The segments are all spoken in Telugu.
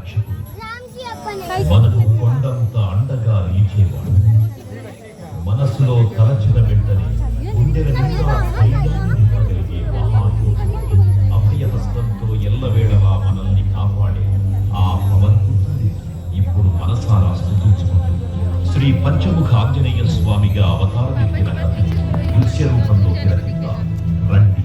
రక్షకుడు, మనకు కొండంత అండగా నిలిచేవాడు. మనసులో తలచిన వెంటనే గుండెల నిండా ధైర్యాన్ని నింపగలిగే మహాయోధుడు, అభయహస్తంతో ఎల్లవేళలా మనల్ని కాపాడే ఆ భగవంతుడిని ఇప్పుడు మనసారా స్తుతించుకుంటూ శ్రీ పంచముఖ ఆంజనేయ స్వామిగా అవతారం ఎత్తిన కథని దృశ్య రూపంలో తిలకిద్దాం రండి.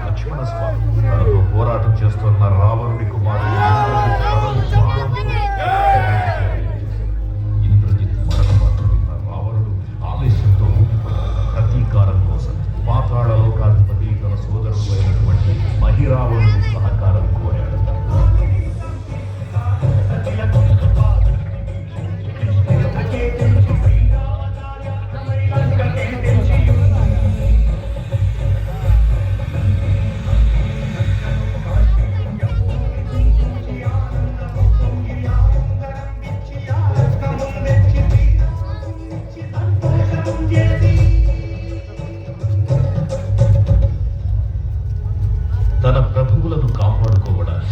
లక్ష్మణ స్వామి తనతో పోరాటం చేస్తున్న రావణుడి కుమారుడు ఇంద్రజిత్ మరణ వార్త విన్న రావణుడు ఆవేశంతో ఊగిపోయాడు. ప్రతీకారం కోసం పాతాళ లోకాధిపతి తన సోదరుడు అయినటువంటి మహిరావణుడు